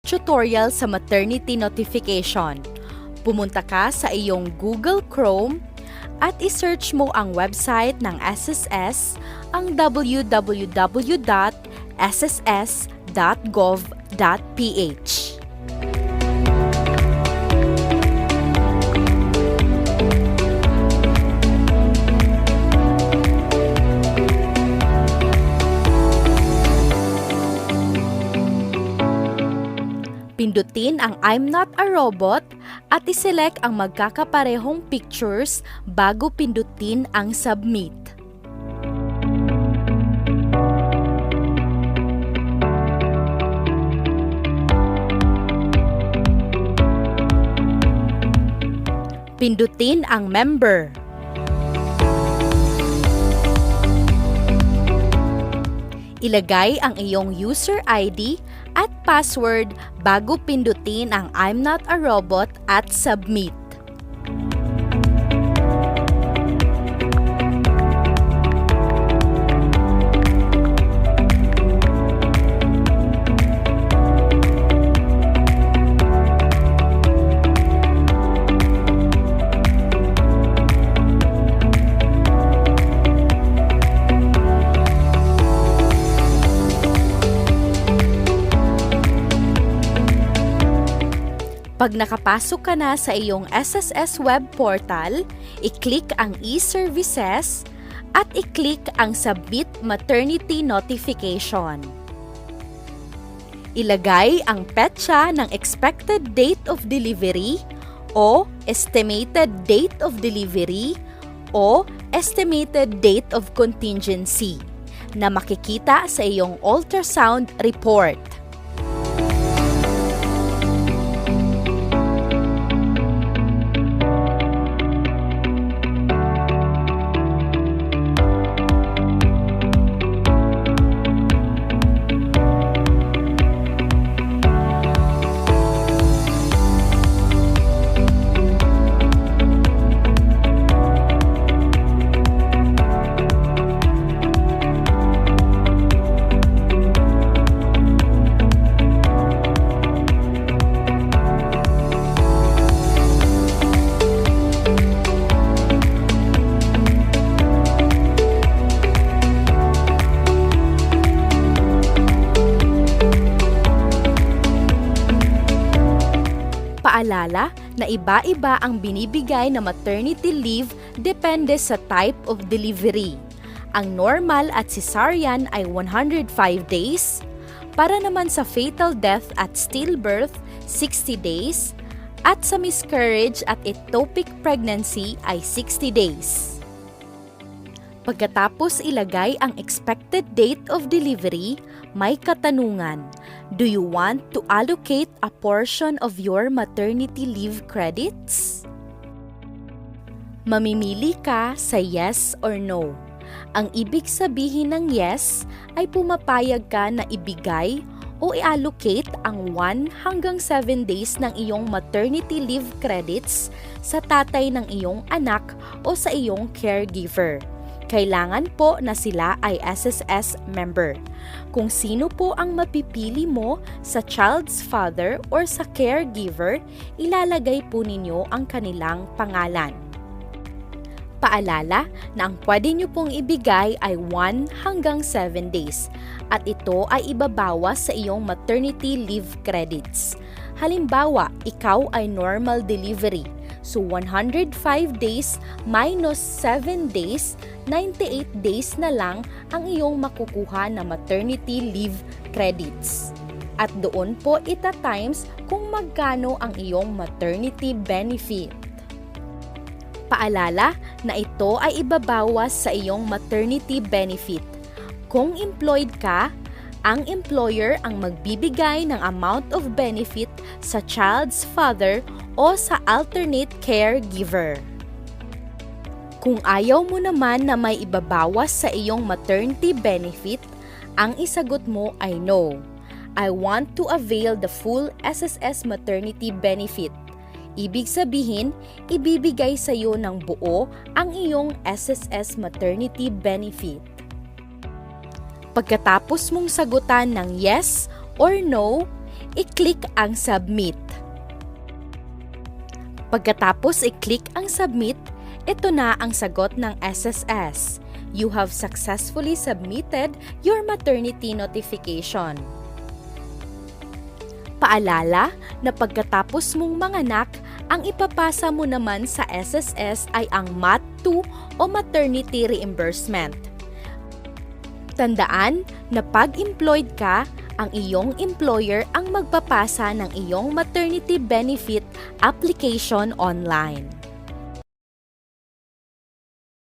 tutorial sa maternity notification. Pumunta ka sa iyong Google Chrome at isearch mo ang website ng SSS, ang www.sss.gov.ph. Pindutin ang I'm not a robot at iselect ang magkakaparehong pictures bago pindutin ang submit. Pindutin ang member. Ilagay ang iyong user ID at password bago pindutin ang I'm not a robot at submit. Pag nakapasok ka na sa iyong SSS web portal, i-click ang e-services at i-click ang Submit Maternity Notification. Ilagay ang petsa ng expected date of delivery o estimated date of delivery o estimated date of contingency na makikita sa iyong ultrasound report. Paalala na iba-iba ang binibigay na maternity leave depende sa type of delivery. Ang normal at cesarean ay 105 days, para naman sa fatal death at stillbirth, 60 days, at sa miscarriage at ectopic pregnancy ay 60 days. Pagkatapos ilagay ang expected date of delivery, may katanungan. Do you want to allocate a portion of your maternity leave credits? Mamimili ka sa yes or no. Ang ibig sabihin ng yes ay pumapayag ka na ibigay o i-allocate ang 1 hanggang 7 days ng iyong maternity leave credits sa tatay ng iyong anak o sa iyong caregiver. Kailangan po na sila ay SSS member. Kung sino po ang mapipili mo sa child's father or sa caregiver, ilalagay po ninyo ang kanilang pangalan. Paalala na ang pwede nyo pong ibigay ay 1 hanggang 7 days at ito ay ibabawas sa iyong maternity leave credits. Halimbawa, ikaw ay normal delivery. So 105 days minus 7 days, 98 days na lang ang iyong makukuha na maternity leave credits. At doon po ita-times kung magkano ang iyong maternity benefit. Paalala na ito ay ibabawas sa iyong maternity benefit. Kung employed ka, ang employer ang magbibigay ng amount of benefit sa child's father o sa alternate caregiver. Kung ayaw mo naman na may ibabawas sa iyong maternity benefit, ang isagot mo ay no. I want to avail the full SSS maternity benefit. Ibig sabihin, ibibigay sa iyo ng buo ang iyong SSS maternity benefit. Pagkatapos mong sagutan ng yes or no, i-click ang Submit. Pagkatapos i-click ang Submit, ito na ang sagot ng SSS. You have successfully submitted your maternity notification. Paalala na pagkatapos mong manganak, ang ipapasa mo naman sa SSS ay ang MAT-2 o Maternity Reimbursement. Tandaan na pag employed ka, ang iyong employer ang magpapasa ng iyong maternity benefit application online.